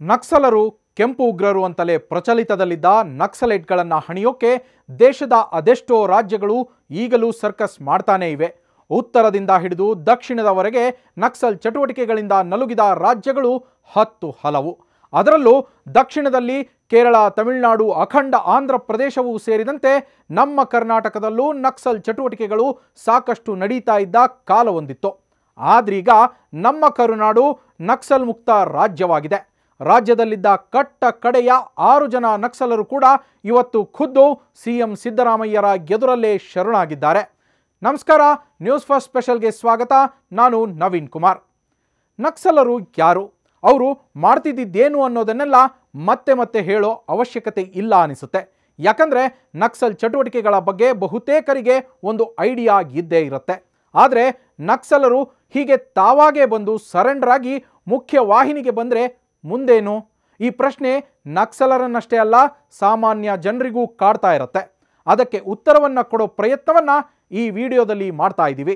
ನಕ್ಸಲರು ಕೆಂಪು ಉಗ್ರರು ಅಂತಲೇ ಪ್ರಚಲಿತದಲ್ಲಿದ್ದ ನಕ್ಸಲೈಟ್ಗಳನ್ನು ಹಣಿಯೋಕೆ ದೇಶದ ಅದೆಷ್ಟೋ ರಾಜ್ಯಗಳು ಈಗಲೂ ಸರ್ಕಸ್ ಮಾಡ್ತಾನೇ ಇವೆ. ಉತ್ತರದಿಂದ ಹಿಡಿದು ದಕ್ಷಿಣದವರೆಗೆ ನಕ್ಸಲ್ ಚಟುವಟಿಕೆಗಳಿಂದ ನಲುಗಿದ ರಾಜ್ಯಗಳು ಹಲವು. ಅದರಲ್ಲೂ ದಕ್ಷಿಣದಲ್ಲಿ ಕೇರಳ, ತಮಿಳುನಾಡು, ಅಖಂಡ ಆಂಧ್ರ ಪ್ರದೇಶವೂ ಸೇರಿದಂತೆ ನಮ್ಮ ಕರ್ನಾಟಕದಲ್ಲೂ ನಕ್ಸಲ್ ಚಟುವಟಿಕೆಗಳು ಸಾಕಷ್ಟು ನಡೀತಾ ಇದ್ದ ಕಾಲವೊಂದಿತ್ತು. ಆದ್ರೀಗ ನಮ್ಮ ಕರುನಾಡು ನಕ್ಸಲ್ ಮುಕ್ತ ರಾಜ್ಯವಾಗಿದೆ. ರಾಜ್ಯದಲ್ಲಿದ್ದ ಕಟ್ಟ ಕಡೆಯ 6 ಜನ ನಕ್ಸಲರು ಕೂಡ ಇವತ್ತು ಖುದ್ದು ಸಿಎಂ ಸಿದ್ದರಾಮಯ್ಯರ ಎದುರಲ್ಲೇ ಶರಣಾಗಿದ್ದಾರೆ. ನಮಸ್ಕಾರ, ನ್ಯೂಸ್ ಫಸ್ಟ್ ಸ್ಪೆಷಲ್ಗೆ ಸ್ವಾಗತ. ನಾನು ನವೀನ್ ಕುಮಾರ್. ನಕ್ಸಲರು ಯಾರು, ಅವರು ಮಾಡ್ತಿದ್ದೇನು ಅನ್ನೋದನ್ನೆಲ್ಲ ಮತ್ತೆ ಹೇಳೋ ಅವಶ್ಯಕತೆ ಇಲ್ಲ ಅನಿಸುತ್ತೆ. ಯಾಕಂದರೆ ನಕ್ಸಲ್ ಚಟುವಟಿಕೆಗಳ ಬಗ್ಗೆ ಬಹುತೇಕರಿಗೆ ಒಂದು ಐಡಿಯಾ ಇದ್ದೇ ಇರುತ್ತೆ. ಆದರೆ ನಕ್ಸಲರು ಹೀಗೆ ತಾವಾಗೇ ಬಂದು ಸರೆಂಡರ್ ಆಗಿ ಮುಖ್ಯ ವಾಹಿನಿಗೆ ಬಂದರೆ ಮುಂದೇನು? ಈ ಪ್ರಶ್ನೆ ನಕ್ಸಲರನ್ನಷ್ಟೇ ಅಲ್ಲ, ಸಾಮಾನ್ಯ ಜನರಿಗೂ ಕಾಡ್ತಾ ಇರುತ್ತೆ. ಅದಕ್ಕೆ ಉತ್ತರವನ್ನು ಕೊಡೋ ಪ್ರಯತ್ನವನ್ನು ಈ ವಿಡಿಯೋದಲ್ಲಿ ಮಾಡ್ತಾ ಇದ್ದೀವಿ.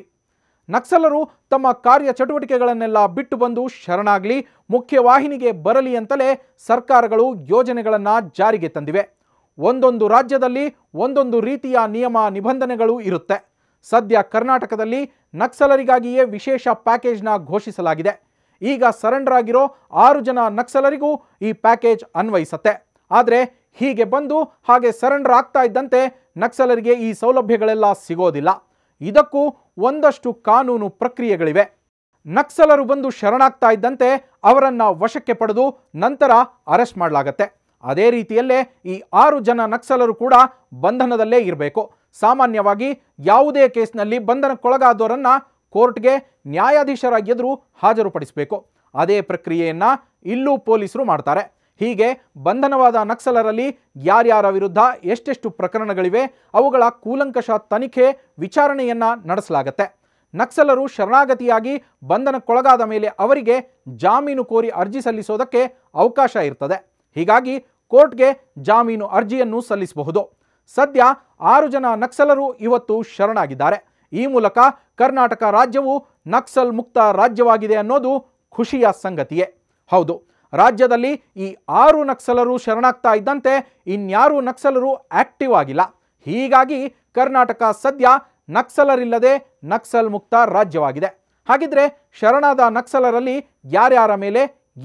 ನಕ್ಸಲರು ತಮ್ಮ ಕಾರ್ಯ ಚಟುವಟಿಕೆಗಳನ್ನೆಲ್ಲ ಬಿಟ್ಟು ಬಂದು ಶರಣಾಗಲಿ, ಮುಖ್ಯವಾಹಿನಿಗೆ ಬರಲಿ ಅಂತಲೇ ಸರ್ಕಾರಗಳು ಯೋಜನೆಗಳನ್ನು ಜಾರಿಗೆ ತಂದಿವೆ. ಒಂದೊಂದು ರಾಜ್ಯದಲ್ಲಿ ಒಂದೊಂದು ರೀತಿಯ ನಿಯಮ ನಿಬಂಧನೆಗಳು ಇರುತ್ತೆ. ಸದ್ಯ ಕರ್ನಾಟಕದಲ್ಲಿ ನಕ್ಸಲರಿಗಾಗಿಯೇ ವಿಶೇಷ ಪ್ಯಾಕೇಜ್ನ ಘೋಷಿಸಲಾಗಿದೆ. ಈಗ ಸರೆಂಡರ್ ಆಗಿರೋ 6 ಜನ ನಕ್ಸಲರಿಗೂ ಈ ಪ್ಯಾಕೇಜ್ ಅನ್ವಯಿಸುತ್ತೆ. ಆದರೆ ಹೀಗೆ ಬಂದು ಹಾಗೆ ಸರೆಂಡರ್ ಆಗ್ತಾ ಇದ್ದಂತೆ ನಕ್ಸಲರಿಗೆ ಈ ಸೌಲಭ್ಯಗಳೆಲ್ಲ ಸಿಗೋದಿಲ್ಲ. ಇದಕ್ಕೂ ಒಂದಷ್ಟು ಕಾನೂನು ಪ್ರಕ್ರಿಯೆಗಳಿವೆ. ನಕ್ಸಲರು ಬಂದು ಶರಣಾಗ್ತಾ ಇದ್ದಂತೆ ಅವರನ್ನು ವಶಕ್ಕೆ ಪಡೆದು ನಂತರ ಅರೆಸ್ಟ್ ಮಾಡಲಾಗತ್ತೆ. ಅದೇ ರೀತಿಯಲ್ಲೇ ಈ 6 ಜನ ನಕ್ಸಲರು ಕೂಡ ಬಂಧನದಲ್ಲೇ ಇರಬೇಕು. ಸಾಮಾನ್ಯವಾಗಿ ಯಾವುದೇ ಕೇಸ್ನಲ್ಲಿ ಬಂಧನಕ್ಕೊಳಗಾದವರನ್ನು ಕೋರ್ಟ್ಗೆ ನ್ಯಾಯಾಧೀಶರ ಎದುರು ಹಾಜರುಪಡಿಸಬೇಕು. ಅದೇ ಪ್ರಕ್ರಿಯೆಯನ್ನು ಇಲ್ಲೂ ಪೊಲೀಸರು ಮಾಡ್ತಾರೆ. ಹೀಗೆ ಬಂಧನವಾದ ನಕ್ಸಲರಲ್ಲಿ ಯಾರ್ಯಾರ ವಿರುದ್ಧ ಎಷ್ಟೆಷ್ಟು ಪ್ರಕರಣಗಳಿವೆ, ಅವುಗಳ ಕೂಲಂಕಷ ತನಿಖೆ, ವಿಚಾರಣೆಯನ್ನು ನಡೆಸಲಾಗತ್ತೆ. ನಕ್ಸಲರು ಶರಣಾಗತಿಯಾಗಿ ಬಂಧನಕ್ಕೊಳಗಾದ ಮೇಲೆ ಅವರಿಗೆ ಜಾಮೀನು ಕೋರಿ ಅರ್ಜಿ ಸಲ್ಲಿಸೋದಕ್ಕೆ ಅವಕಾಶ ಇರ್ತದೆ. ಹೀಗಾಗಿ ಕೋರ್ಟ್ಗೆ ಜಾಮೀನು ಅರ್ಜಿಯನ್ನು ಸಲ್ಲಿಸಬಹುದು. ಸದ್ಯ 6 ಜನ ನಕ್ಸಲರು ಇವತ್ತು ಶರಣಾಗಿದ್ದಾರೆ. ಈ ಮೂಲಕ ಕರ್ನಾಟಕ ರಾಜ್ಯವು ನಕ್ಸಲ್ ಮುಕ್ತ ರಾಜ್ಯವಾಗಿದೆ ಅನ್ನೋದು ಖುಷಿಯ ಸಂಗತಿಯೇ ಹೌದು. ರಾಜ್ಯದಲ್ಲಿ ಈ 6 ನಕ್ಸಲರು ಶರಣಾಗ್ತಾ ಇದ್ದಂತೆ ಇನ್ಯಾರೂ ನಕ್ಸಲರು ಆಕ್ಟಿವ್ ಆಗಿಲ್ಲ. ಹೀಗಾಗಿ ಕರ್ನಾಟಕ ಸದ್ಯ ನಕ್ಸಲರಿಲ್ಲದೆ ನಕ್ಸಲ್ ಮುಕ್ತ ರಾಜ್ಯವಾಗಿದೆ. ಹಾಗಿದ್ರೆ ಶರಣಾದ ನಕ್ಸಲರಲ್ಲಿ ಯಾರ್ಯಾರ ಮೇಲೆ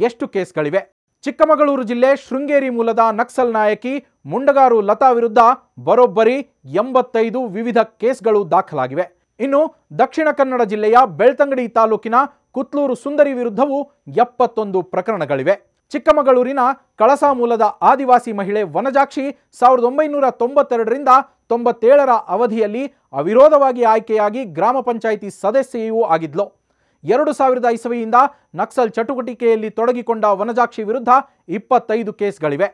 ಎಷ್ಟು ಕೇಸ್ಗಳಿವೆ? ಚಿಕ್ಕಮಗಳೂರು ಜಿಲ್ಲೆ ಶೃಂಗೇರಿ ಮೂಲದ ನಕ್ಸಲ್ ನಾಯಕಿ ಮುಂಡಗಾರು ಲತಾ ವಿರುದ್ಧ ಬರೋಬ್ಬರಿ 85 ವಿವಿಧ ಕೇಸ್ಗಳು ದಾಖಲಾಗಿವೆ. ಇನ್ನು ದಕ್ಷಿಣ ಕನ್ನಡ ಜಿಲ್ಲೆಯ ಬೆಳ್ತಂಗಡಿ ತಾಲೂಕಿನ ಕುತ್ಲೂರು ಸುಂದರಿ ವಿರುದ್ಧವೂ 71 ಪ್ರಕರಣಗಳಿವೆ. ಚಿಕ್ಕಮಗಳೂರಿನ ಕಳಸಾ ಮೂಲದ ಆದಿವಾಸಿ ಮಹಿಳೆ ವನಜಾಕ್ಷಿ 1992ರಿಂದ 97ರ ಅವಧಿಯಲ್ಲಿ ಅವಿರೋಧವಾಗಿ ಆಯ್ಕೆಯಾಗಿ ಗ್ರಾಮ ಪಂಚಾಯಿತಿ ಸದಸ್ಯೆಯೂ ಆಗಿದ್ಲು. 2000 ಇಸವಿಯಿಂದ ನಕ್ಸಲ್ ಚಟುವಟಿಕೆಯಲ್ಲಿ ತೊಡಗಿಕೊಂಡ ವನಜಾಕ್ಷಿ ವಿರುದ್ಧ 25 ಕೇಸ್ಗಳಿವೆ.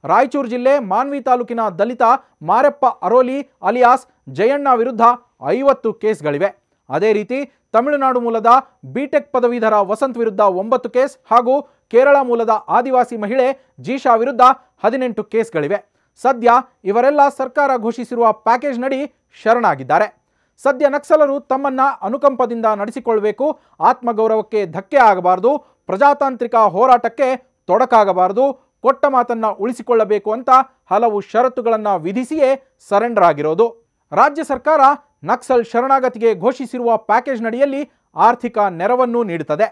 ರಾಯಚೂರು ಜಿಲ್ಲೆ ಮಾನ್ವಿ ತಾಲೂಕಿನ ದಲಿತ ಮಾರೆಪ್ಪ ಅರೋಲಿ ಅಲಿಯಾಸ್ ಜಯಣ್ಣ ವಿರುದ್ಧ 50 ಕೇಸ್ಗಳಿವೆ. ಅದೇ ರೀತಿ ತಮಿಳುನಾಡು ಮೂಲದ ಬಿಟೆಕ್ ಪದವೀಧರ ವಸಂತ್ ವಿರುದ್ಧ 9 ಕೇಸ್ ಹಾಗೂ ಕೇರಳ ಮೂಲದ ಆದಿವಾಸಿ ಮಹಿಳೆ ಜೀಶಾ ವಿರುದ್ಧ 18 ಕೇಸ್ಗಳಿವೆ. ಸದ್ಯ ಇವರೆಲ್ಲ ಸರ್ಕಾರ ಘೋಷಿಸಿರುವ ಪ್ಯಾಕೇಜ್ ನಡಿ ಶರಣಾಗಿದ್ದಾರೆ. ಸದ್ಯ ನಕ್ಸಲರು ತಮ್ಮನ್ನ ಅನುಕಂಪದಿಂದ ನಡೆಸಿಕೊಳ್ಳಬೇಕು, ಆತ್ಮಗೌರವಕ್ಕೆ ಧಕ್ಕೆ ಆಗಬಾರದು, ಪ್ರಜಾತಾಂತ್ರಿಕ ಹೋರಾಟಕ್ಕೆ ತೊಡಕಾಗಬಾರದು, ಕೊಟ್ಟ ಮಾತನ್ನ ಉಳಿಸಿಕೊಳ್ಳಬೇಕು ಅಂತ ಹಲವು ಷರತ್ತುಗಳನ್ನು ವಿಧಿಸಿಯೇ ಸರೆಂಡರ್ ಆಗಿರೋದು. ರಾಜ್ಯ ಸರ್ಕಾರ ನಕ್ಸಲ್ ಶರಣಾಗತಿಗೆ ಘೋಷಿಸಿರುವ ಪ್ಯಾಕೇಜ್ ನಡಿಯಲ್ಲಿ ಆರ್ಥಿಕ ನೆರವನ್ನು ನೀಡುತ್ತದೆ.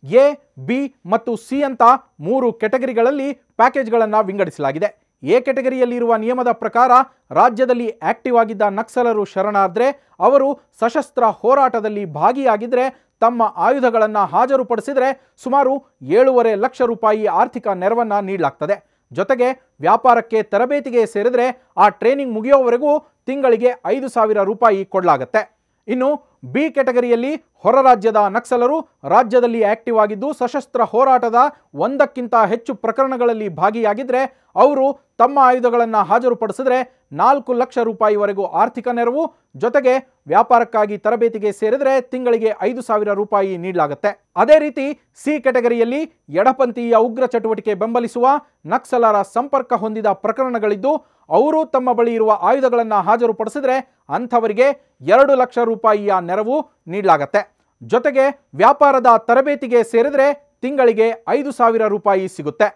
ಎ, ಬಿ ಮತ್ತು ಸಿ ಅಂತ 3 ಕೆಟಗರಿಗಳಲ್ಲಿ ಪ್ಯಾಕೇಜ್ಗಳನ್ನು ವಿಂಗಡಿಸಲಾಗಿದೆ. ಎ ಕೆಟಗರಿಯಲ್ಲಿರುವ ನಿಯಮದ ಪ್ರಕಾರ ರಾಜ್ಯದಲ್ಲಿ ಆಕ್ಟಿವ್ ಆಗಿದ್ದ ನಕ್ಸಲರು ಶರಣಾದ್ರೆ ಅವರು ಸಶಸ್ತ್ರ ಹೋರಾಟದಲ್ಲಿ ಭಾಗಿಯಾಗಿದ್ದರೆ ತಮ್ಮ ಆಯುಧಗಳನ್ನು ಹಾಜರುಪಡಿಸಿದರೆ ಸುಮಾರು 7.5 ಲಕ್ಷ ರೂಪಾಯಿ ಆರ್ಥಿಕ ನೆರವನ್ನು ನೀಡಲಾಗ್ತದೆ. ಜೊತೆಗೆ ವ್ಯಾಪಾರಕ್ಕೆ ತರಬೇತಿಗೆ ಸೇರಿದರೆ ಆ ಟ್ರೈನಿಂಗ್ ಮುಗಿಯೋವರೆಗೂ ತಿಂಗಳಿಗೆ 5,000 ರೂಪಾಯಿ ಕೊಡಲಾಗತ್ತೆ. ಇನ್ನು ಬಿ ಕೆಟಗರಿಯಲ್ಲಿ ಹೊರ ರಾಜ್ಯದ ನಕ್ಸಲರು ರಾಜ್ಯದಲ್ಲಿ ಆಕ್ಟಿವ್ ಆಗಿದ್ದು ಸಶಸ್ತ್ರ ಹೋರಾಟದ 1ಕ್ಕಿಂತ ಹೆಚ್ಚು ಪ್ರಕರಣಗಳಲ್ಲಿ ಭಾಗಿಯಾಗಿದ್ದರೆ ಅವರು ತಮ್ಮ ಆಯುಧಗಳನ್ನು ಹಾಜರುಪಡಿಸಿದ್ರೆ 4 ಲಕ್ಷ ರೂಪಾಯಿವರೆಗೂ ಆರ್ಥಿಕ ನೆರವು, ಜೊತೆಗೆ ವ್ಯಾಪಾರಕ್ಕಾಗಿ ತರಬೇತಿಗೆ ಸೇರಿದರೆ ತಿಂಗಳಿಗೆ 5,000 ರೂಪಾಯಿ ನೀಡಲಾಗುತ್ತೆ. ಅದೇ ರೀತಿ ಸಿ ಕೆಟಗರಿಯಲ್ಲಿ ಎಡಪಂಥೀಯ ಉಗ್ರ ಚಟುವಟಿಕೆ ಬೆಂಬಲಿಸುವ ನಕ್ಸಲರ ಸಂಪರ್ಕ ಹೊಂದಿದ ಪ್ರಕರಣಗಳಿದ್ದು ಅವರು ತಮ್ಮ ಬಳಿ ಇರುವ ಆಯುಧಗಳನ್ನು ಹಾಜರುಪಡಿಸಿದರೆ ಅಂಥವರಿಗೆ 2 ಲಕ್ಷ ರೂಪಾಯಿಯ ನೆರವು ನೀಡಲಾಗತ್ತೆ. ಜೊತೆಗೆ ವ್ಯಾಪಾರದ ತರಬೇತಿಗೆ ಸೇರಿದರೆ ತಿಂಗಳಿಗೆ 5,000 ರೂಪಾಯಿ ಸಿಗುತ್ತೆ.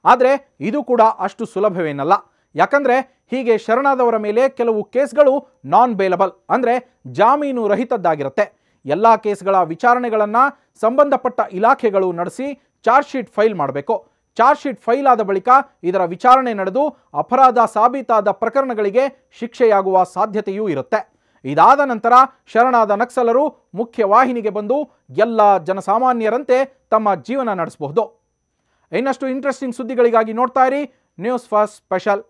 ಆದರೆ ಇದು ಕೂಡ ಅಷ್ಟು ಸುಲಭವೇನಲ್ಲ. ಯಾಕಂದರೆ ಹೀಗೆ ಶರಣಾದವರ ಮೇಲೆ ಕೆಲವು ಕೇಸ್ಗಳು ನಾನ್ ಬೇಲಬಲ್ ಅಂದರೆ ಜಾಮೀನು ರಹಿತದ್ದಾಗಿರುತ್ತೆ. ಎಲ್ಲ ಕೇಸ್ಗಳ ವಿಚಾರಣೆಗಳನ್ನು ಸಂಬಂಧಪಟ್ಟ ಇಲಾಖೆಗಳು ನಡೆಸಿ ಚಾರ್ಜ್ ಶೀಟ್ ಫೈಲ್ ಮಾಡಬೇಕು. ಚಾರ್ಜ್ ಶೀಟ್ ಫೈಲ್ ಆದ ಬಳಿಕ ಇದರ ವಿಚಾರಣೆ ನಡೆದು ಅಪರಾಧ ಸಾಬೀತಾದ ಪ್ರಕರಣಗಳಿಗೆ ಶಿಕ್ಷೆಯಾಗುವ ಸಾಧ್ಯತೆಯೂ ಇರುತ್ತೆ. ಇದಾದ ನಂತರ ಶರಣಾದ ನಕ್ಸಲರು ಮುಖ್ಯವಾಹಿನಿಗೆ ಬಂದು ಎಲ್ಲ ಜನಸಾಮಾನ್ಯರಂತೆ ತಮ್ಮ ಜೀವನ ನಡೆಸಬಹುದು. ಇನ್ನಷ್ಟು ಇಂಟ್ರೆಸ್ಟಿಂಗ್ ಸುದ್ದಿಗಳಿಗಾಗಿ ನೋಡ್ತಾ ಇರಿ ನ್ಯೂಸ್ ಫಸ್ಟ್ ಸ್ಪೆಷಲ್.